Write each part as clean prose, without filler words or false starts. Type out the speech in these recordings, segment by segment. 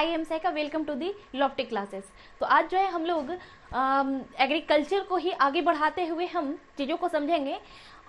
I am Saika, welcome to the lofty classes. तो आज जो है हम लोग एग्रीकल्चर को ही आगे बढ़ाते हुए हम चीज़ों को समझेंगे।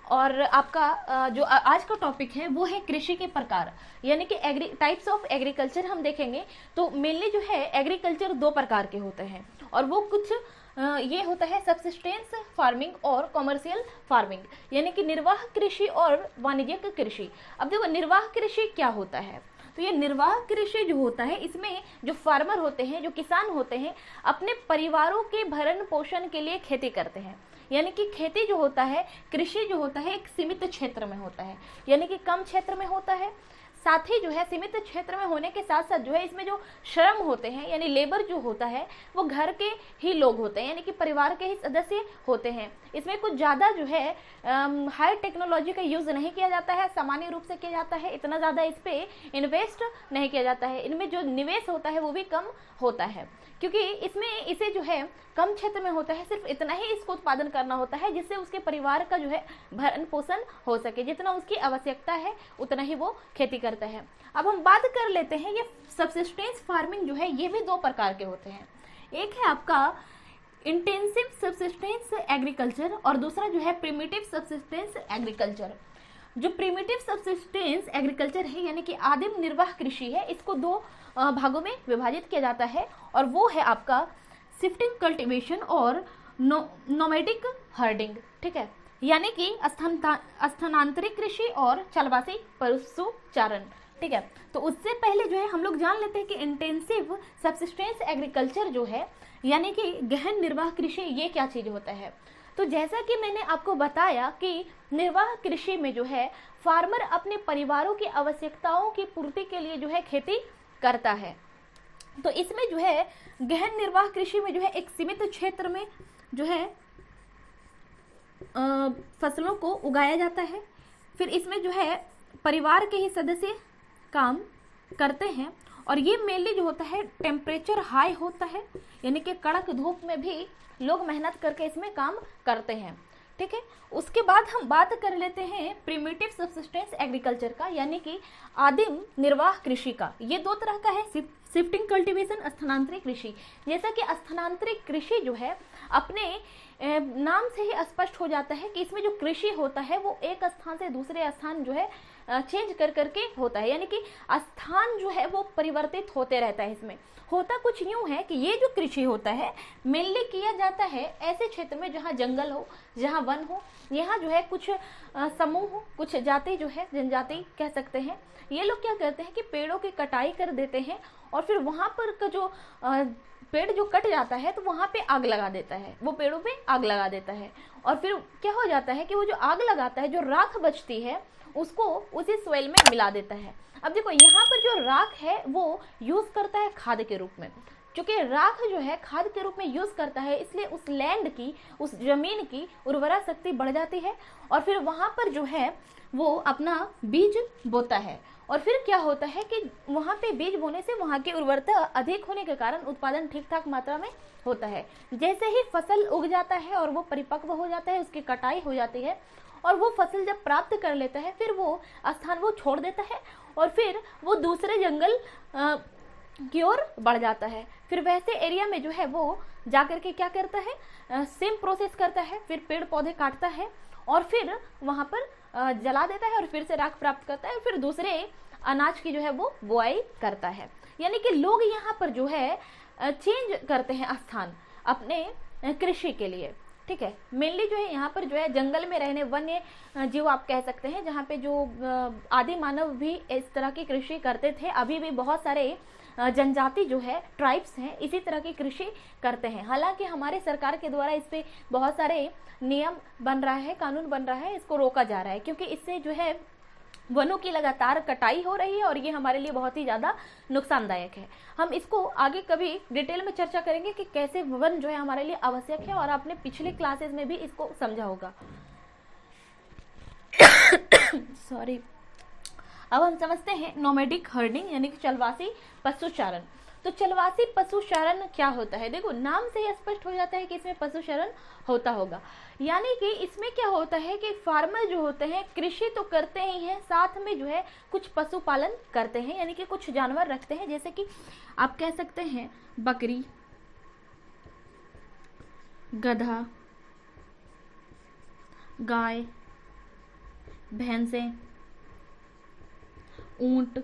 और आपका जो आज का टॉपिक है वो है कृषि के प्रकार, यानी कि टाइप्स ऑफ एग्रीकल्चर हम देखेंगे। तो मेनली जो है एग्रीकल्चर दो प्रकार के होते हैं, और वो कुछ ये होता है सब्सिस्टेंस फार्मिंग और कॉमर्शियल फार्मिंग, यानी कि निर्वाह कृषि और वाणिज्यिक कृषि। अब देखो निर्वाह कृषि क्या होता है, तो ये निर्वाह कृषि जो होता है इसमें जो फार्मर होते हैं, जो किसान होते हैं, अपने परिवारों के भरण पोषण के लिए खेती करते हैं। यानी कि खेती जो होता है, कृषि जो होता है एक सीमित क्षेत्र में होता है, यानी कि कम क्षेत्र में होता है। साथ ही जो है सीमित क्षेत्र में होने के साथ साथ जो है इसमें जो श्रम होते हैं यानी लेबर जो होता है वो घर के ही लोग होते हैं, यानी कि परिवार के ही सदस्य होते हैं। इसमें कुछ ज़्यादा जो है हाई टेक्नोलॉजी का यूज़ नहीं किया जाता है, सामान्य रूप से किया जाता है। इतना ज़्यादा इस पर इन्वेस्ट नहीं किया जाता है, इनमें जो निवेश होता है वो भी कम होता है, क्योंकि इसमें इसे जो है कम क्षेत्र में होता है, सिर्फ इतना ही इसको उत्पादन करना होता है जिससे उसके परिवार का जो है भरण पोषण हो सके, जितना उसकी आवश्यकता है उतना ही वो खेती करता है। अब हम बात कर लेते हैं ये सब्सिस्टेंस फार्मिंग जो है ये भी दो प्रकार के होते हैं। एक है आपका इंटेंसिव सब्सिस्टेंस एग्रीकल्चर और दूसरा जो है प्रिमिटिव सब्सिस्टेंस एग्रीकल्चर। जो प्रिमिटिव सब्सिस्टेंस एग्रीकल्चर है यानी कि आदिम निर्वाह कृषि है, इसको दो भागों में विभाजित किया जाता है, और वो है आपका शिफ्टिंग कल्टीवेशन और नोमैडिक हर्डिंग। ठीक है, यानी कि स्थानांतरित कृषि और चलवासी पशुचारण। ठीक है, तो उससे पहले जो है हम लोग जान लेते हैं कि इंटेंसिव सब्सिस्टेंस एग्रीकल्चर जो है यानी कि गहन निर्वाह कृषि ये क्या चीज़ होता है। तो जैसा कि मैंने आपको बताया कि निर्वाह कृषि में जो है फार्मर अपने परिवारों की आवश्यकताओं की पूर्ति के लिए जो है खेती करता है। तो इसमें जो है गहन निर्वाह कृषि में जो है एक सीमित क्षेत्र में जो है फसलों को उगाया जाता है। फिर इसमें जो है परिवार के ही सदस्य काम करते हैं, और ये मेनली जो होता है टेम्परेचर हाई होता है, यानी कि कड़क धूप में भी लोग मेहनत करके इसमें काम करते हैं। ठीक है, उसके बाद हम बात कर लेते हैं प्रिमिटिव सब्सिस्टेंस एग्रीकल्चर का, यानी कि आदिम निर्वाह कृषि का। ये दो तरह का है, शिफ्टिंग कल्टीवेशन, स्थानांतरित कृषि। जैसा कि स्थानांतरित कृषि जो है अपने नाम से ही स्पष्ट हो जाता है कि इसमें जो कृषि होता है वो एक स्थान से दूसरे स्थान जो है चेंज कर करके होता है, यानी कि स्थान जो है वो परिवर्तित होते रहता है। इसमें होता कुछ यूं है कि ये जो कृषि होता है मेनली किया जाता है ऐसे क्षेत्र में जहाँ जंगल हो, जहाँ वन हो, यहाँ जो है कुछ समूह हो, कुछ जाति जो है जनजाति कह सकते हैं, ये लोग क्या करते हैं कि पेड़ों की कटाई कर देते हैं, और फिर वहाँ पर का जो पेड़ जो कट जाता है तो वहाँ पे आग लगा देता है, वो पेड़ों पे आग लगा देता है। और फिर क्या हो जाता है कि वो जो आग लगाता है, जो राख बचती है उसको उसी सॉइल में मिला देता है। अब देखो यहाँ पर जो राख है वो यूज़ करता है खाद के रूप में। क्योंकि राख जो है खाद के रूप में यूज़ करता है, इसलिए उस लैंड की, उस जमीन की उर्वरा शक्ति बढ़ जाती है, और फिर वहाँ पर जो है वो अपना बीज बोता है। और फिर क्या होता है कि वहाँ पे बीज बोने से वहाँ की उर्वरता अधिक होने के कारण उत्पादन ठीक ठाक मात्रा में होता है। जैसे ही फसल उग जाता है और वो परिपक्व हो जाता है, उसकी कटाई हो जाती है, और वो फसल जब प्राप्त कर लेता है फिर वो स्थान वो छोड़ देता है, और फिर वो दूसरे जंगल की ओर बढ़ जाता है। फिर वैसे एरिया में जो है वो जा करके क्या करता है, सेम प्रोसेस करता है, फिर पेड़ पौधे काटता है और फिर वहाँ पर जला देता है, और फिर से राख प्राप्त करता है, फिर दूसरे अनाज की जो है वो बुआई करता है। यानी कि लोग यहाँ पर जो है चेंज करते हैं स्थान अपने कृषि के लिए। ठीक है, मेनली जो है यहाँ पर जो है जंगल में रहने वन्य जीव आप कह सकते हैं, जहाँ पे जो आदि मानव भी इस तरह की कृषि करते थे। अभी भी बहुत सारे जनजाति जो है ट्राइब्स हैं इसी तरह की कृषि करते हैं। हालांकि हमारे सरकार के द्वारा इस पे बहुत सारे नियम बन रहा है, कानून बन रहा है, इसको रोका जा रहा है, क्योंकि इससे जो है वनों की लगातार कटाई हो रही है और ये हमारे लिए बहुत ही ज़्यादा नुकसानदायक है। हम इसको आगे कभी डिटेल में चर्चा करेंगे कि कैसे वन जो है हमारे लिए आवश्यक है, और आपने पिछले क्लासेस में भी इसको समझा होगा। सॉरी। अब हम समझते हैं नोमैडिक हर्डिंग यानी कि चलवासी पशुचारण। तो चलवासी पशुचारण क्या होता है? देखो नाम से ही स्पष्ट हो जाता है कि इसमें पशुचारण होता होगा। यानी कि इसमें क्या होता है कि फार्मर जो होते हैं कृषि तो करते ही हैं, साथ में जो है कुछ पशुपालन करते हैं, यानी कि कुछ जानवर रखते हैं, जैसे कि आप कह सकते हैं बकरी, गधा, गाय, भैंसें, ऊंट,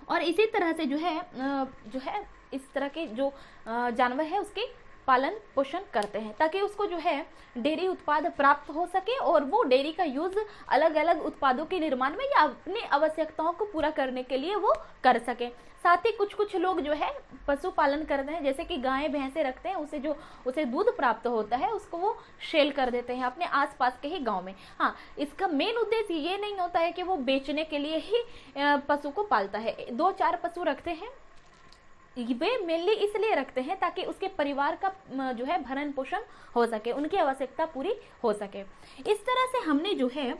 और इसी तरह से जो है इस तरह के जो जानवर है उसके पालन पोषण करते हैं, ताकि उसको जो है डेयरी उत्पाद प्राप्त हो सके और वो डेयरी का यूज अलग अलग उत्पादों के निर्माण में या अपनी आवश्यकताओं को पूरा करने के लिए वो कर सके। साथ ही कुछ लोग जो है पशुपालन करते हैं, जैसे कि गायें भैंसे रखते हैं, उसे दूध प्राप्त होता है, उसको वो सेल कर देते हैं अपने आसपास के ही गांव में। हाँ, इसका मेन उद्देश्य ये नहीं होता है कि वो बेचने के लिए ही पशु को पालता है। 2-4 पशु रखते हैं, वे मेनली इसलिए रखते हैं ताकि उसके परिवार का जो है भरण पोषण हो सके, उनकी आवश्यकता पूरी हो सके। इस तरह से हमने जो है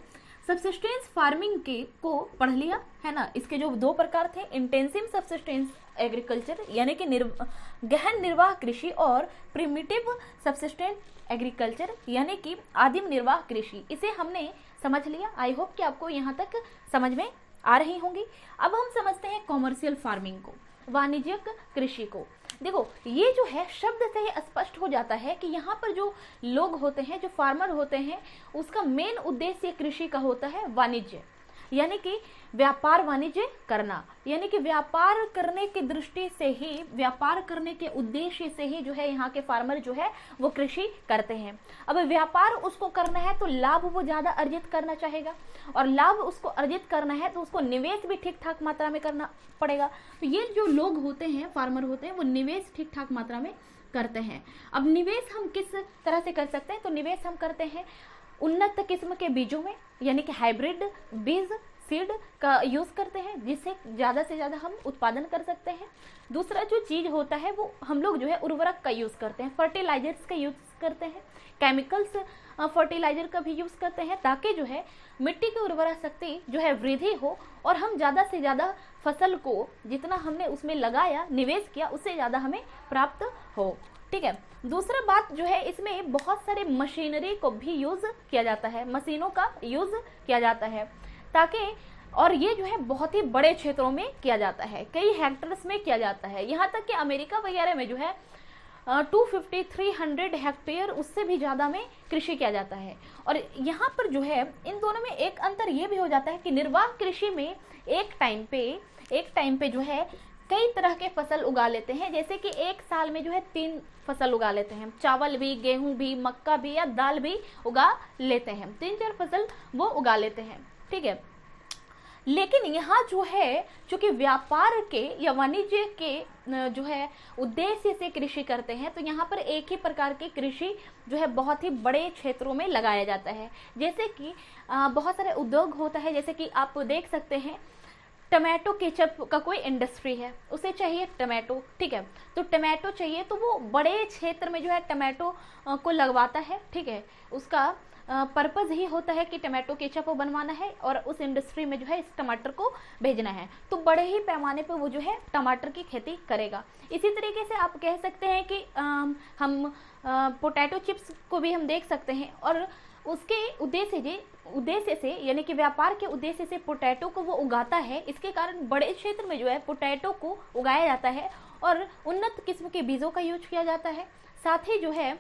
सबसिस्टेंस फार्मिंग को पढ़ लिया है ना। इसके जो 2 प्रकार थे, इंटेंसिव सबसिस्टेंस एग्रीकल्चर यानी कि गहन निर्वाह कृषि, और प्रिमिटिव सबसिस्टेंस एग्रीकल्चर यानी कि आदिम निर्वाह कृषि। इसे हमने समझ लिया। आई होप कि आपको यहाँ तक समझ में आ रही होंगी। अब हम समझते हैं कॉमर्शियल फार्मिंग को, वाणिज्यिक कृषि को। देखो ये जो है शब्द से ही स्पष्ट हो जाता है कि यहाँ पर जो लोग होते हैं, जो फार्मर होते हैं, उसका मेन उद्देश्य कृषि का होता है वाणिज्य, यानी कि व्यापार वाणिज्य करना, यानी कि व्यापार करने की दृष्टि से ही, व्यापार करने के उद्देश्य से ही जो है यहाँ के फार्मर जो है वो कृषि करते हैं। अब व्यापार उसको करना है तो लाभ वो ज़्यादा अर्जित करना चाहेगा, और लाभ उसको अर्जित करना है तो उसको निवेश भी ठीक ठाक मात्रा में करना पड़ेगा। तो ये जो लोग होते हैं, फार्मर होते हैं, वो निवेश ठीक ठाक मात्रा में करते हैं। अब निवेश हम किस तरह से कर सकते हैं? तो निवेश हम करते हैं उन्नत किस्म के बीजों में, यानी कि हाइब्रिड बीज, सीड का यूज़ करते हैं, जिससे ज़्यादा से ज़्यादा हम उत्पादन कर सकते हैं। दूसरा जो चीज़ होता है वो हम लोग जो है उर्वरक का यूज़ करते हैं, फर्टिलाइजर्स का यूज़ करते हैं, केमिकल्स फर्टिलाइजर का भी यूज़ करते हैं, ताकि जो है मिट्टी की उर्वरा शक्ति जो है वृद्धि हो और हम ज़्यादा से ज़्यादा फसल को, जितना हमने उसमें लगाया, निवेश किया, उससे ज़्यादा हमें प्राप्त हो। ठीक है। दूसरा बात जो है, इसमें बहुत सारे मशीनरी को भी यूज़ किया जाता है, मशीनों का यूज़ किया जाता है, ताकि, और ये जो है बहुत ही बड़े क्षेत्रों में किया जाता है, कई हेक्टर्स में किया जाता है। यहाँ तक कि अमेरिका वगैरह में जो है 250-300 हेक्टेयर, उससे भी ज़्यादा में कृषि किया जाता है। और यहाँ पर जो है इन दोनों में एक अंतर ये भी हो जाता है कि निर्वाह कृषि में एक टाइम पे जो है कई तरह के फसल उगा लेते हैं, जैसे कि एक साल में जो है 3 फसल उगा लेते हैं, चावल भी, गेहूं भी, मक्का भी या दाल भी उगा लेते हैं, 3-4 फसल वो उगा लेते हैं। ठीक है। लेकिन यहाँ जो है, चूंकि व्यापार के या वाणिज्य के जो है उद्देश्य से कृषि करते हैं, तो यहाँ पर एक ही प्रकार की कृषि जो है बहुत ही बड़े क्षेत्रों में लगाया जाता है। जैसे कि बहुत सारे उद्योग होता है, जैसे कि आप देख सकते हैं टमाटो केचप का कोई इंडस्ट्री है, उसे चाहिए टमाटो, ठीक है, तो टमाटो चाहिए तो वो बड़े क्षेत्र में जो है टमाटो को लगवाता है। ठीक है। उसका पर्पज़ ही होता है कि टमाटो केचप बनवाना है और उस इंडस्ट्री में जो है इस टमाटर को भेजना है, तो बड़े ही पैमाने पे वो जो है टमाटर की खेती करेगा। इसी तरीके से आप कह सकते हैं कि हम पोटैटो चिप्स को भी हम देख सकते हैं, और उसके उद्देश्य से यानी कि व्यापार के उद्देश्य से पोटैटो को वो उगाता है। इसके कारण बड़े क्षेत्र में जो है पोटैटो को उगाया जाता है और उन्नत किस्म के बीजों का यूज किया जाता है। साथ ही जो है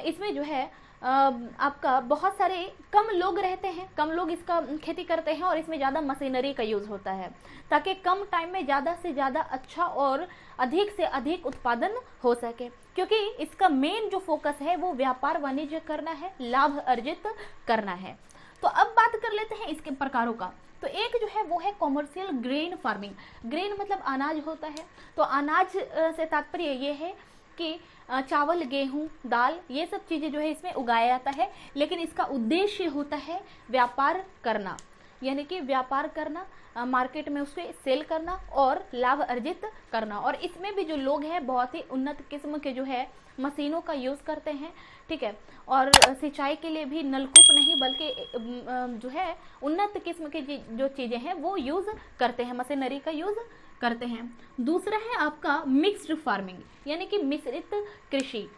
इसमें जो है आपका बहुत सारे कम लोग रहते हैं, कम लोग इसका खेती करते हैं, और इसमें ज़्यादा मशीनरी का यूज़ होता है, ताकि कम टाइम में ज़्यादा से ज़्यादा अच्छा और अधिक से अधिक उत्पादन हो सके, क्योंकि इसका मेन जो फोकस है वो व्यापार वाणिज्य करना है, लाभ अर्जित करना है। तो अब बात कर लेते हैं इसके प्रकारों का। तो एक जो है वो है कॉमर्शियल ग्रेन फार्मिंग। ग्रेन मतलब अनाज होता है, तो अनाज से तात्पर्य ये है कि चावल, गेहूं, दाल, ये सब चीज़ें जो है इसमें उगाया जाता है, लेकिन इसका उद्देश्य होता है व्यापार करना, यानी कि व्यापार करना, मार्केट में उसे सेल करना और लाभ अर्जित करना। और इसमें भी जो लोग हैं बहुत ही उन्नत किस्म के जो है मशीनों का यूज़ करते हैं। ठीक है। और सिंचाई के लिए भी नलकूप नहीं बल्कि जो है उन्नत किस्म की जो चीज़ें हैं वो यूज़ करते हैं, मशीनरी का यूज़ करते हैं। दूसरा है आपका मिक्स्ड फार्मिंग, यानी कि मिश्रित कृषि।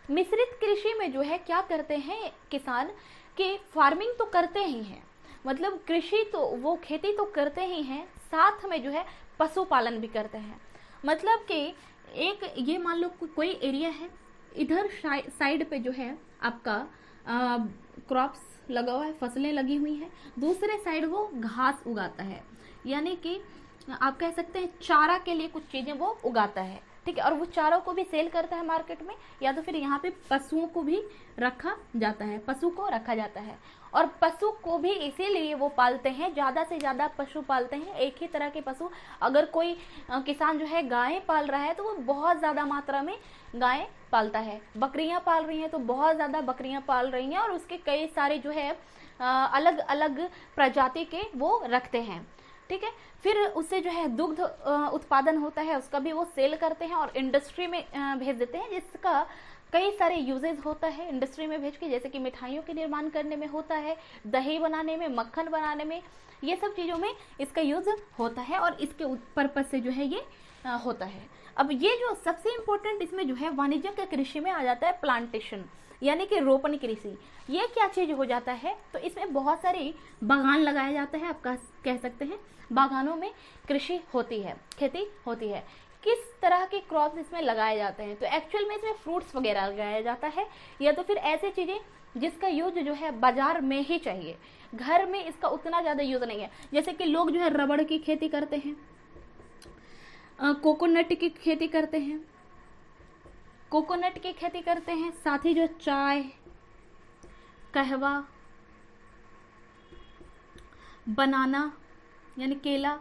मिश्रित कृषि में जो है क्या करते हैं किसान कि फार्मिंग तो करते ही हैं, मतलब कृषि तो वो खेती तो करते ही हैं, साथ में जो है पशुपालन भी करते हैं। मतलब कि एक ये मान लो कोई एरिया है, इधर साइड पे जो है आपका क्रॉप्स लगा हुआ है, फसलें लगी हुई हैं, दूसरे साइड वो घास उगाता है, यानी कि आप कह सकते हैं चारा के लिए कुछ चीज़ें वो उगाता है, ठीक है। और वो चारों को भी सेल करता है मार्केट में, या तो फिर यहाँ पे पशुओं को भी रखा जाता है, पशु को रखा जाता है। और पशु को भी इसीलिए वो पालते हैं, ज़्यादा से ज़्यादा पशु पालते हैं, एक ही तरह के पशु। अगर कोई किसान जो है गायें पाल रहा है तो वो बहुत ज़्यादा मात्रा में गायें पालता है, बकरियां पाल रही हैं तो बहुत ज़्यादा बकरियां पाल रही हैं, और उसके कई सारे जो है अलग अलग प्रजाति के वो रखते हैं, ठीक है। फिर उससे जो है दुग्ध उत्पादन होता है, उसका भी वो सेल करते हैं और इंडस्ट्री में भेज देते हैं, जिसका कई सारे यूजेस होता है इंडस्ट्री में भेज के, जैसे कि मिठाइयों के निर्माण करने में होता है, दही बनाने में, मक्खन बनाने में, ये सब चीज़ों में इसका यूज होता है, और इसके पर्पज से जो है ये होता है। अब ये जो सबसे इम्पोर्टेंट इसमें जो है वाणिज्यिक कृषि में आ जाता है प्लांटेशन, यानी कि रोपण कृषि। ये क्या चीज़ हो जाता है, तो इसमें बहुत सारे बागान लगाया जाता है, आप कह सकते हैं बागानों में कृषि होती है, खेती होती है। किस तरह के क्रॉप्स इसमें लगाए जाते हैं, तो एक्चुअल में इसमें फ्रूट्स वगैरह लगाया जाता है, या तो फिर ऐसी चीज़ें जिसका यूज जो है बाजार में ही चाहिए, घर में इसका उतना ज़्यादा यूज नहीं है। जैसे कि लोग जो है रबड़ की खेती करते हैं, कोकोनट की खेती करते हैं, कोकोनट की खेती करते हैं, साथ ही जो चाय, कहवा, बनाना यानी केला,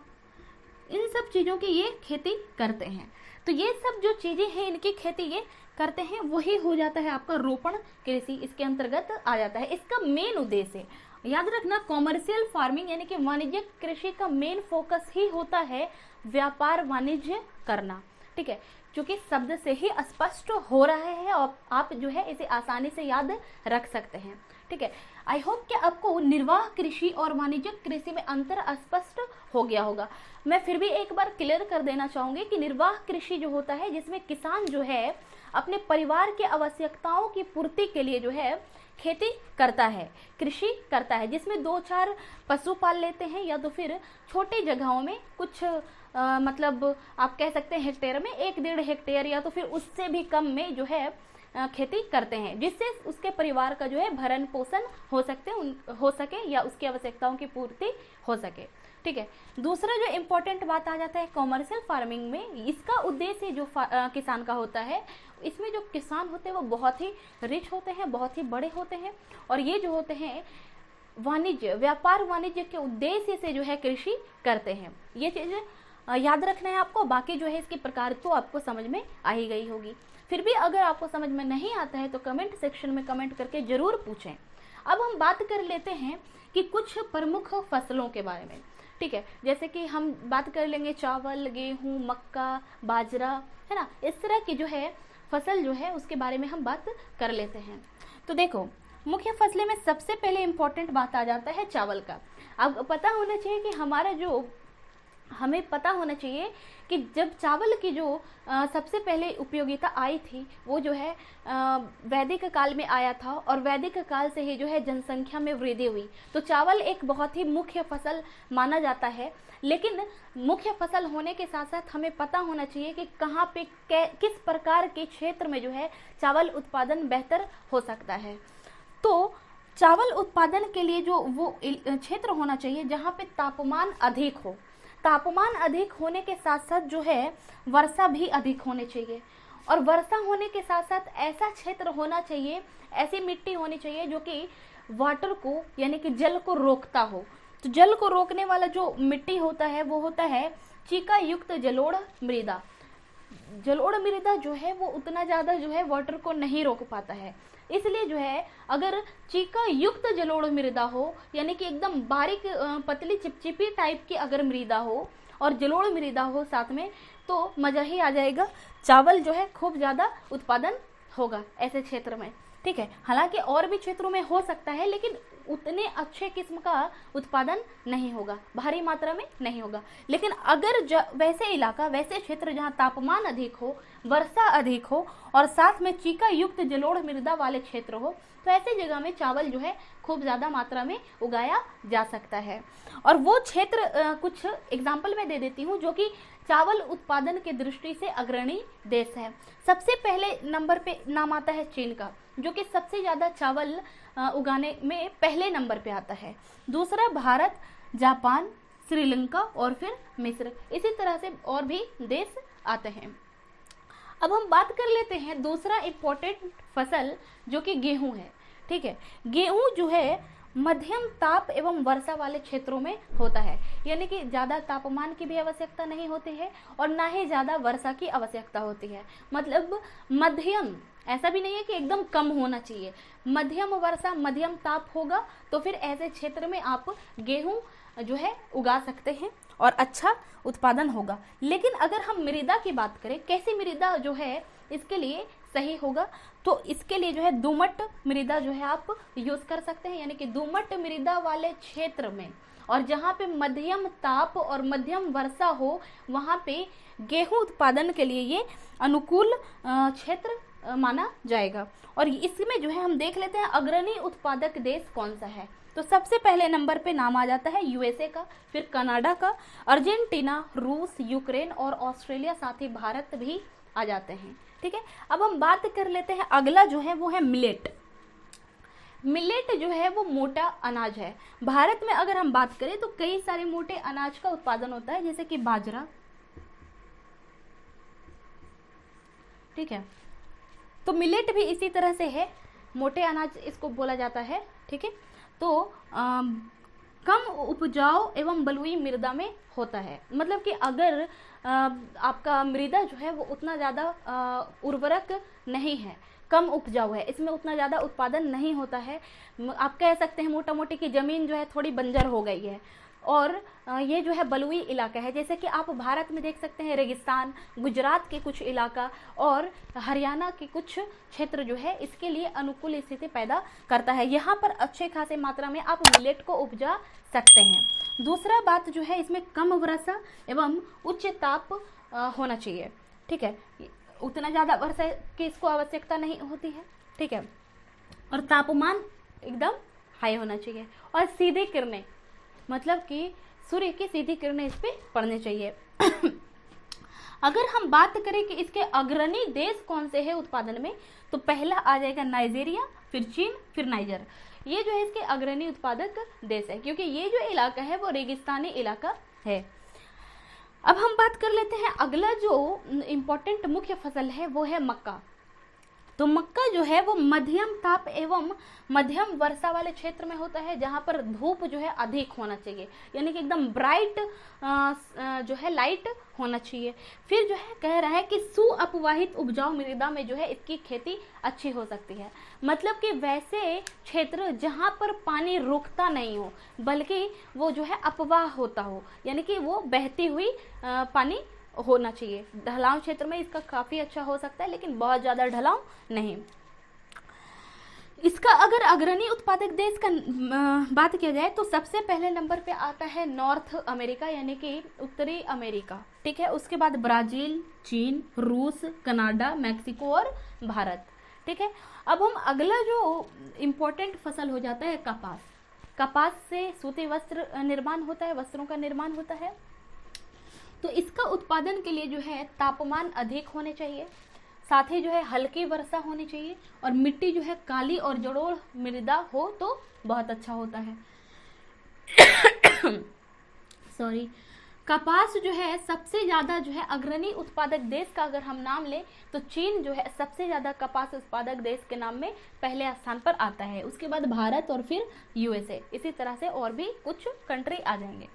इन सब चीज़ों की ये खेती करते हैं। तो ये सब जो चीज़ें हैं इनकी खेती ये करते हैं, वही हो जाता है आपका रोपण कृषि, इसके अंतर्गत आ जाता है। इसका मेन उद्देश्य याद रखना, कॉमर्शियल फार्मिंग यानी कि वाणिज्यिक कृषि का मेन फोकस ही होता है व्यापार वाणिज्य करना, ठीक है। क्योंकि शब्द से ही स्पष्ट हो रहा है और आप जो है इसे आसानी से याद रख सकते हैं, ठीक है। आई होप कि आपको निर्वाह कृषि और वाणिज्यिक कृषि में अंतर स्पष्ट हो गया होगा। मैं फिर भी एक बार क्लियर कर देना चाहूँगी कि निर्वाह कृषि जो होता है, जिसमें किसान जो है अपने परिवार की आवश्यकताओं की पूर्ति के लिए जो है खेती करता है, कृषि करता है, जिसमें 2-4 पशु पाल लेते हैं, या तो फिर छोटी जगहों में कुछ मतलब आप कह सकते हैं हेक्टेयर में 1-1.5 हेक्टेयर या तो फिर उससे भी कम में जो है खेती करते हैं, जिससे उसके परिवार का जो है भरण पोषण हो सके या उसकी आवश्यकताओं की पूर्ति हो सके, ठीक है। दूसरा जो इम्पोर्टेंट बात आ जाता है कॉमर्शियल फार्मिंग में, इसका उद्देश्य जो किसान का होता है, इसमें जो किसान होते हैं वो बहुत ही रिच होते हैं, बहुत ही बड़े होते हैं, और ये जो होते हैं वाणिज्य, व्यापार वाणिज्य के उद्देश्य से जो है कृषि करते हैं। ये चीज़ याद रखना है आपको। बाकी जो है इसके प्रकार तो आपको समझ में आ ही गई होगी। फिर भी अगर आपको समझ में नहीं आता है तो कमेंट सेक्शन में कमेंट करके ज़रूर पूछें। अब हम बात कर लेते हैं कि कुछ प्रमुख फसलों के बारे में, ठीक है। जैसे कि हम बात कर लेंगे चावल, गेहूँ, मक्का, बाजरा, है ना, इस तरह की जो है फसल जो है उसके बारे में हम बात कर लेते हैं। तो देखो, मुख्य फसलें में सबसे पहले इम्पोर्टेंट बात आ जाता है चावल का। अब पता होना चाहिए कि हमें पता होना चाहिए कि जब चावल की जो सबसे पहले उपयोगिता आई थी वो जो है वैदिक काल में आया था, और वैदिक काल से ही जो है जनसंख्या में वृद्धि हुई। तो चावल एक बहुत ही मुख्य फसल माना जाता है, लेकिन मुख्य फसल होने के साथ साथ हमें पता होना चाहिए कि कहाँ पे किस प्रकार के क्षेत्र में जो है चावल उत्पादन बेहतर हो सकता है। तो चावल उत्पादन के लिए जो वो क्षेत्र होना चाहिए जहाँ पे तापमान अधिक हो, तापमान अधिक होने के साथ साथ जो है वर्षा भी अधिक होनी चाहिए, और वर्षा होने के साथ साथ ऐसा क्षेत्र होना चाहिए, ऐसी मिट्टी होनी चाहिए जो कि वाटर को यानी कि जल को रोकता हो। तो जल को रोकने वाला जो मिट्टी होता है वो होता है चीका युक्त जलोढ़ मृदा। जलोढ़ मृदा जो है वो उतना ज़्यादा जो है वाटर को नहीं रोक पाता है, इसलिए जो है अगर चीका युक्त जलोढ़ मृदा हो, यानी कि एकदम बारीक पतली चिपचिपी टाइप की अगर मृदा हो और जलोढ़ मृदा हो साथ में, तो मज़ा ही आ जाएगा। चावल जो है खूब ज़्यादा उत्पादन होगा ऐसे क्षेत्र में, ठीक है। हालांकि और भी क्षेत्रों में हो सकता है, लेकिन उतने अच्छे किस्म का उत्पादन नहीं होगा, भारी मात्रा में नहीं होगा। लेकिन अगर वैसे इलाका, वैसे क्षेत्र जहाँ तापमान अधिक हो, वर्षा अधिक हो और साथ में चीका युक्त जलोढ़ मृदा वाले क्षेत्र हो, तो ऐसे जगह में चावल जो है खूब ज़्यादा मात्रा में उगाया जा सकता है। और वो क्षेत्र कुछ एग्जाम्पल मैं दे देती हूँ जो कि चावल उत्पादन के दृष्टि से अग्रणी देश है। सबसे पहले नंबर पे नाम आता है चीन का, जो कि सबसे ज़्यादा चावल उगाने में पहले नंबर पे आता है। दूसरा भारत, जापान, श्रीलंका और फिर मिस्र। इसी तरह से और भी देश आते हैं। अब हम बात कर लेते हैं दूसरा इम्पोर्टेंट फसल जो कि गेहूं है। ठीक है, गेहूं जो है मध्यम ताप एवं वर्षा वाले क्षेत्रों में होता है, यानी कि ज़्यादा तापमान की भी आवश्यकता नहीं होती है और ना ही ज़्यादा वर्षा की आवश्यकता होती है। मतलब मध्यम, ऐसा भी नहीं है कि एकदम कम होना चाहिए, मध्यम वर्षा मध्यम ताप होगा तो फिर ऐसे क्षेत्र में आप गेहूं जो है उगा सकते हैं और अच्छा उत्पादन होगा। लेकिन अगर हम मृदा की बात करें, कैसी मृदा जो है इसके लिए सही होगा, तो इसके लिए जो है दोमट मृदा जो है आप यूज़ कर सकते हैं। यानी कि दोमट मृदा वाले क्षेत्र में और जहाँ पे मध्यम ताप और मध्यम वर्षा हो, वहाँ पे गेहूं उत्पादन के लिए ये अनुकूल क्षेत्र माना जाएगा। और इसमें जो है हम देख लेते हैं अग्रणी उत्पादक देश कौन सा है। तो सबसे पहले नंबर पे नाम आ जाता है यूएसए का, फिर कनाडा का, अर्जेंटीना, रूस, यूक्रेन और ऑस्ट्रेलिया, साथ ही भारत भी आ जाते हैं। ठीक है, अब हम बात कर लेते हैं अगला जो है वो है मिलेट। मिलेट जो है वो मोटा अनाज है। भारत में अगर हम बात करें तो कई सारे मोटे अनाज का उत्पादन होता है, जैसे कि बाजरा। ठीक है, तो मिलेट भी इसी तरह से है, मोटे अनाज इसको बोला जाता है। ठीक है, तो कम उपजाऊ एवं बलुई मृदा में होता है। मतलब कि अगर आपका मृदा जो है वो उतना ज़्यादा उर्वरक नहीं है, कम उपजाऊ है, इसमें उतना ज़्यादा उत्पादन नहीं होता है, आप कह सकते हैं मोटा मोटी की ज़मीन जो है थोड़ी बंजर हो गई है, और ये जो है बलुई इलाका है। जैसे कि आप भारत में देख सकते हैं रेगिस्तान, गुजरात के कुछ इलाका और हरियाणा के कुछ क्षेत्र जो है इसके लिए अनुकूल स्थिति पैदा करता है। यहाँ पर अच्छे खासे मात्रा में आप मिलेट को उपजा सकते हैं। दूसरा बात जो है, इसमें कम वर्षा एवं उच्च ताप होना चाहिए। ठीक है, उतना ज़्यादा वर्षा की इसको आवश्यकता नहीं होती है। ठीक है, और तापमान एकदम हाई होना चाहिए और सीधी किरणें, मतलब कि सूर्य की सीधी किरणें इस पे पड़नी चाहिए। अगर हम बात करें कि इसके अग्रणी देश कौन से हैं उत्पादन में, तो पहला आ जाएगा नाइजीरिया, फिर चीन, फिर नाइजर। ये जो है इसके अग्रणी उत्पादक देश है, क्योंकि ये जो इलाका है वो रेगिस्तानी इलाका है। अब हम बात कर लेते हैं अगला जो इम्पोर्टेंट मुख्य फसल है वो है मक्का। तो मक्का जो है वो मध्यम ताप एवं मध्यम वर्षा वाले क्षेत्र में होता है, जहाँ पर धूप जो है अधिक होना चाहिए, यानी कि एकदम ब्राइट जो है लाइट होना चाहिए। फिर जो है कह रहा है कि सुअपवाहित उपजाऊ मृदा में जो है इसकी खेती अच्छी हो सकती है। मतलब कि वैसे क्षेत्र जहाँ पर पानी रुकता नहीं हो, बल्कि वो जो है अपवाह होता हो, यानी कि वो बहती हुई पानी होना चाहिए। ढलाव क्षेत्र में इसका काफ़ी अच्छा हो सकता है, लेकिन बहुत ज़्यादा ढलाव नहीं। इसका अगर अग्रणी उत्पादक देश का बात किया जाए तो सबसे पहले नंबर पे आता है नॉर्थ अमेरिका, यानी कि उत्तरी अमेरिका। ठीक है, उसके बाद ब्राज़ील, चीन, रूस, कनाडा, मैक्सिको और भारत। ठीक है, अब हम अगला जो इम्पोर्टेंट फसल हो जाता है कपास। कपास से सूती वस्त्र निर्माण होता है, वस्त्रों का निर्माण होता है। तो इसका उत्पादन के लिए जो है तापमान अधिक होने चाहिए, साथ ही जो है हल्की वर्षा होनी चाहिए और मिट्टी जो है काली और जलोढ़ मृदा हो तो बहुत अच्छा होता है। सॉरी, कपास जो है सबसे ज़्यादा जो है अग्रणी उत्पादक देश का अगर हम नाम लें तो चीन जो है सबसे ज़्यादा कपास उत्पादक देश के नाम में पहले स्थान पर आता है। उसके बाद भारत और फिर यूएसए, इसी तरह से और भी कुछ कंट्री आ जाएंगे।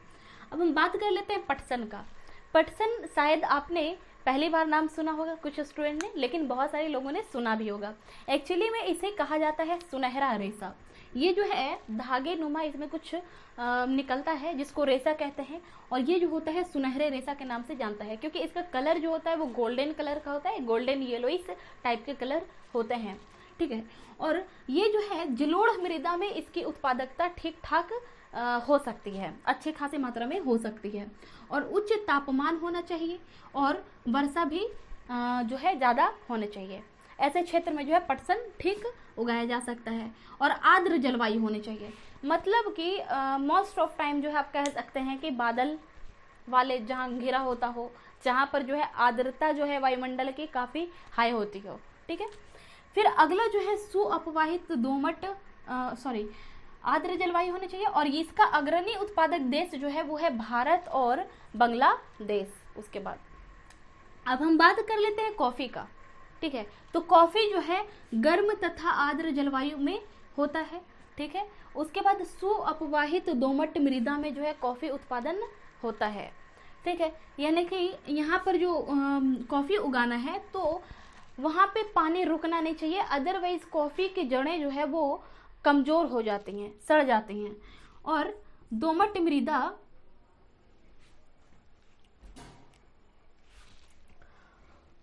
अब हम बात कर लेते हैं पटसन का। पटसन शायद आपने पहली बार नाम सुना होगा कुछ स्टूडेंट ने, लेकिन बहुत सारे लोगों ने सुना भी होगा। एक्चुअली में इसे कहा जाता है सुनहरा रेशा। ये जो है धागे नुमा इसमें कुछ निकलता है जिसको रेशा कहते हैं, और ये जो होता है सुनहरे रेशा के नाम से जानता है, क्योंकि इसका कलर जो होता है वो गोल्डन कलर का होता है, गोल्डन येलोइश टाइप के कलर होते हैं। ठीक है। और ये जो है जलोढ़ मृदा में इसकी उत्पादकता ठीक ठाक हो सकती है, अच्छे खासी मात्रा में हो सकती है। और उच्च तापमान होना चाहिए और वर्षा भी जो है ज़्यादा होनी चाहिए। ऐसे क्षेत्र में जो है पटसन ठीक उगाया जा सकता है। और आर्द्र जलवायु होनी चाहिए, मतलब कि मोस्ट ऑफ टाइम जो है आप कह सकते हैं कि बादल वाले जहाँ घिरा होता हो, जहाँ पर जो है आर्द्रता जो है वायुमंडल की काफ़ी हाई होती हो, ठीक है। फिर अगला जो है सुअपवाहित दोमट आर्द्र जलवायु होनी चाहिए। और इसका अग्रणी उत्पादक देश जो है वो है भारत और बांग्लादेश। उसके बाद अब हम बात कर लेते हैं कॉफ़ी का, ठीक है। तो कॉफ़ी जो है गर्म तथा आर्द्र जलवायु में होता है, ठीक है। उसके बाद सुअपवाहित दोमट मृदा में जो है कॉफ़ी उत्पादन होता है, ठीक है। यानी कि यहाँ पर जो कॉफ़ी उगाना है तो वहाँ पे पानी रुकना नहीं चाहिए, अदरवाइज कॉफ़ी की जड़ें जो है वो कमज़ोर हो जाती हैं, सड़ जाती हैं। और दोमट मृदा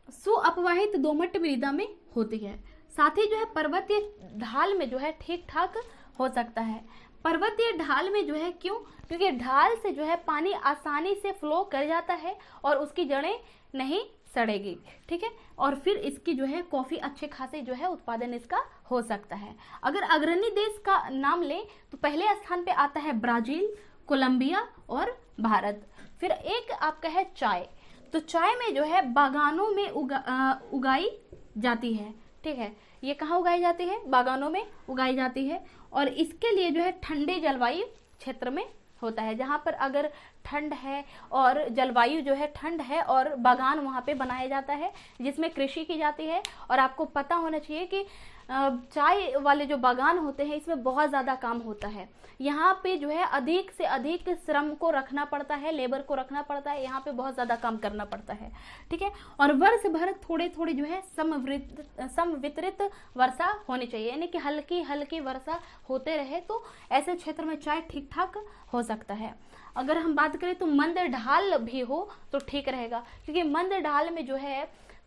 सुअपवाहित दोमट मृदा में होती है। साथ ही जो है पर्वतीय ढाल में जो है ठीक ठाक हो सकता है। पर्वतीय ढाल में जो है क्यों? क्योंकि ढाल से जो है पानी आसानी से फ्लो कर जाता है और उसकी जड़ें नहीं सड़ेगी, ठीक है। और फिर इसकी जो है कॉफ़ी अच्छे खासे जो है उत्पादन इसका हो सकता है। अगर अग्रणी देश का नाम लें तो पहले स्थान पे आता है ब्राज़ील, कोलंबिया और भारत। फिर एक आपका है चाय। तो चाय में जो है बागानों में उगाई जाती है, ठीक है। ये कहाँ उगाई जाती है? बागानों में उगाई जाती है। और इसके लिए जो है ठंडे जलवायु क्षेत्र में होता है, जहाँ पर अगर ठंड है और जलवायु जो है ठंड है और बागान वहाँ पे बनाया जाता है जिसमें कृषि की जाती है। और आपको पता होना चाहिए कि चाय वाले जो बागान होते हैं इसमें बहुत ज़्यादा काम होता है। यहाँ पे जो है अधिक से अधिक श्रम को रखना पड़ता है, लेबर को रखना पड़ता है, यहाँ पे बहुत ज़्यादा काम करना पड़ता है, ठीक है। और वर्ष भर थोड़े थोड़े जो है समवितरित वर्षा होनी चाहिए, यानी कि हल्की हल्की वर्षा होते रहे तो ऐसे क्षेत्र में चाय ठीक ठाक हो सकता है। अगर हम बात करें तो मंद ढाल भी हो तो ठीक रहेगा, क्योंकि मंद ढाल में जो है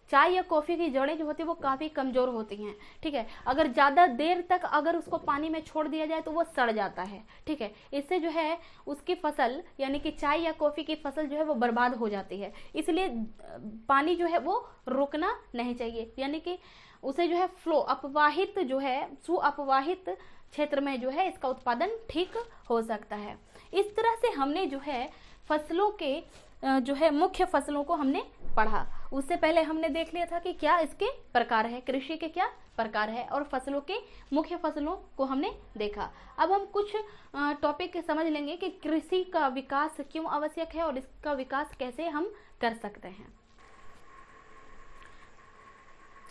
चाय या कॉफ़ी की जड़ें जो होती है वो काफ़ी कमज़ोर होती हैं, ठीक है। अगर ज़्यादा देर तक अगर उसको पानी में छोड़ दिया जाए तो वो सड़ जाता है, ठीक है। इससे जो है उसकी फसल यानी कि चाय या कॉफ़ी की फसल जो है वो बर्बाद हो जाती है। इसलिए पानी जो है वो रुकना नहीं चाहिए, यानी कि उसे जो है फ्लो अपवाहित जो है सुअपवाहित क्षेत्र में जो है इसका उत्पादन ठीक हो सकता है। इस तरह से हमने जो है फसलों के जो है मुख्य फसलों को हमने पढ़ा। उससे पहले हमने देख लिया था कि क्या इसके प्रकार है, कृषि के क्या प्रकार है, और फसलों के मुख्य फसलों को हमने देखा। अब हम कुछ टॉपिक समझ लेंगे कि कृषि का विकास क्यों आवश्यक है और इसका विकास कैसे हम कर सकते हैं।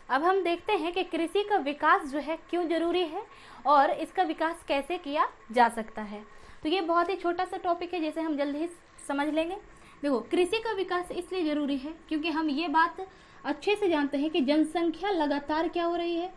अब हम देखते हैं कि कृषि का विकास जो है क्यों जरूरी है और इसका विकास कैसे किया जा सकता है। तो ये बहुत ही छोटा सा टॉपिक है जिसे हम जल्द ही समझ लेंगे। देखो, कृषि का विकास इसलिए जरूरी है क्योंकि हम ये बात अच्छे से जानते हैं कि जनसंख्या लगातार क्या हो रही है,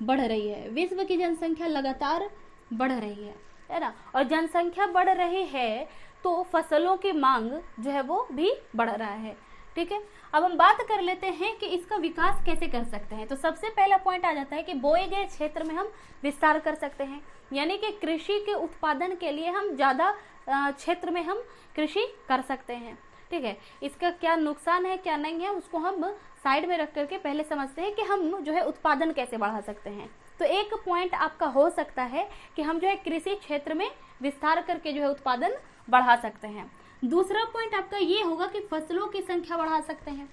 बढ़ रही है। विश्व की जनसंख्या लगातार बढ़ रही है ना। और जनसंख्या बढ़ रही है तो फसलों की मांग जो है वो भी बढ़ रहा है, ठीक है। अब हम बात कर लेते हैं कि इसका विकास कैसे कर सकते हैं। तो सबसे पहला पॉइंट आ जाता है कि बोए गए क्षेत्र में हम विस्तार कर सकते हैं, यानी कि कृषि के उत्पादन के लिए हम ज़्यादा क्षेत्र में हम कृषि कर सकते हैं, ठीक है। इसका क्या नुकसान है क्या नहीं है उसको हम साइड में रख करके पहले समझते हैं कि हम जो है उत्पादन कैसे बढ़ा सकते हैं। तो एक पॉइंट आपका हो सकता है कि हम जो है कृषि क्षेत्र में विस्तार करके जो है उत्पादन बढ़ा सकते हैं। दूसरा पॉइंट आपका ये होगा कि फसलों की संख्या बढ़ा सकते हैं।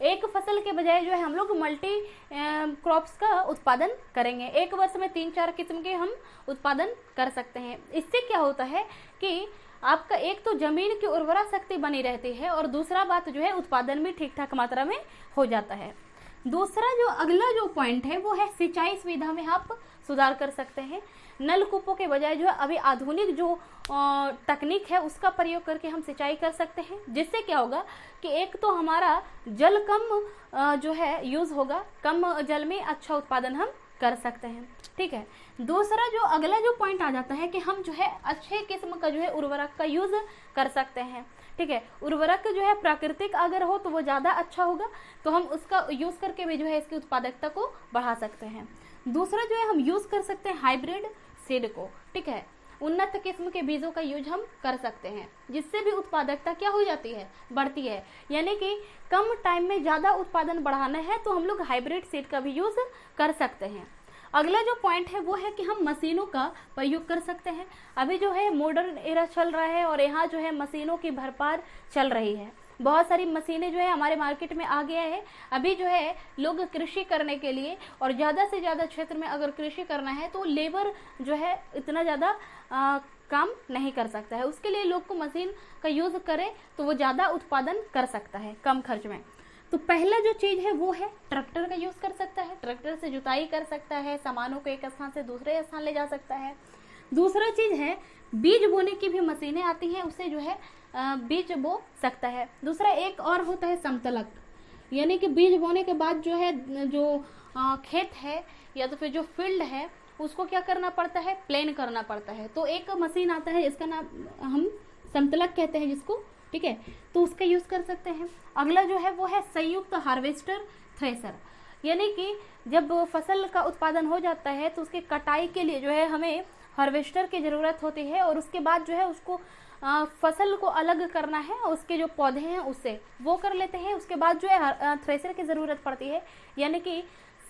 एक फसल के बजाय जो है हम लोग मल्टी क्रॉप्स का उत्पादन करेंगे। एक वर्ष में 3-4 किस्म के हम उत्पादन कर सकते हैं। इससे क्या होता है कि आपका एक तो जमीन की उर्वरा शक्ति बनी रहती है और दूसरा बात जो है उत्पादन भी ठीक ठाक मात्रा में हो जाता है। दूसरा जो अगला जो पॉइंट है वो है सिंचाई सुविधा में आप सुधार कर सकते हैं। नलकूपों के बजाय जो है अभी आधुनिक जो तकनीक है उसका प्रयोग करके हम सिंचाई कर सकते हैं, जिससे क्या होगा कि एक तो हमारा जल कम जो है यूज़ होगा, कम जल में अच्छा उत्पादन हम कर सकते हैं, ठीक है। दूसरा जो अगला जो पॉइंट आ जाता है कि हम जो है अच्छे किस्म का जो है उर्वरक का यूज़ कर सकते हैं, ठीक है। उर्वरक जो है प्राकृतिक अगर हो तो वो ज़्यादा अच्छा होगा, तो हम उसका यूज़ करके भी जो है इसकी उत्पादकता को बढ़ा सकते हैं। दूसरा जो है हम यूज कर सकते हैं हाइब्रिड सीड को, ठीक है, उन्नत किस्म के बीजों का यूज हम कर सकते हैं, जिससे भी उत्पादकता क्या हो जाती है, बढ़ती है। यानी कि कम टाइम में ज़्यादा उत्पादन बढ़ाना है तो हम लोग हाइब्रिड सीड का भी यूज कर सकते हैं। अगला जो पॉइंट है वो है कि हम मशीनों का प्रयोग कर सकते हैं। अभी जो है मॉडर्न एरा चल रहा है और यहाँ जो है मशीनों की भरपार चल रही है, बहुत सारी मशीनें जो है हमारे मार्केट में आ गया है। अभी जो है लोग कृषि करने के लिए और ज़्यादा से ज़्यादा क्षेत्र में अगर कृषि करना है तो लेबर जो है इतना ज़्यादा काम नहीं कर सकता है, उसके लिए लोग को मशीन का यूज़ करे तो वो ज़्यादा उत्पादन कर सकता है कम खर्च में। तो पहला जो चीज़ है वो है ट्रैक्टर का यूज़ कर सकता है, ट्रैक्टर से जुताई कर सकता है, सामानों को एक स्थान से दूसरे स्थान ले जा सकता है। दूसरा चीज़ है बीज बोने की भी मशीनें आती हैं, उससे जो है बीज बो सकता है। दूसरा एक और होता है समतलक, यानी कि बीज बोने के बाद जो है जो खेत है या तो फिर जो फील्ड है उसको क्या करना पड़ता है, प्लेन करना पड़ता है। तो एक मशीन आता है, इसका नाम हम समतलक कहते हैं जिसको, ठीक है, तो उसका यूज़ कर सकते हैं। अगला जो है वो है संयुक्त हार्वेस्टर थ्रेसर, यानी कि जब फसल का उत्पादन हो जाता है तो उसकी कटाई के लिए जो है हमें हार्वेस्टर की ज़रूरत होती है, और उसके बाद जो है उसको फसल को अलग करना है, उसके जो पौधे हैं उससे वो कर लेते हैं। उसके बाद जो है थ्रेसर की ज़रूरत पड़ती है, यानी कि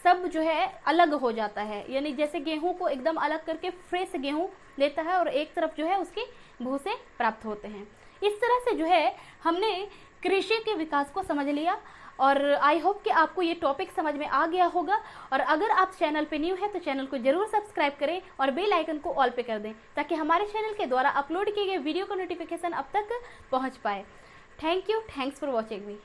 सब जो है अलग हो जाता है, यानी जैसे गेहूं को एकदम अलग करके फ्रेश गेहूं लेता है और एक तरफ जो है उसके भूसे प्राप्त होते हैं। इस तरह से जो है हमने कृषि के विकास को समझ लिया, और आई होप कि आपको ये टॉपिक समझ में आ गया होगा। और अगर आप चैनल पे न्यू है तो चैनल को जरूर सब्सक्राइब करें और बेल आइकन को ऑल पे कर दें, ताकि हमारे चैनल के द्वारा अपलोड किए गए वीडियो का नोटिफिकेशन अब तक पहुंच पाए। Thank you, thanks for watching me.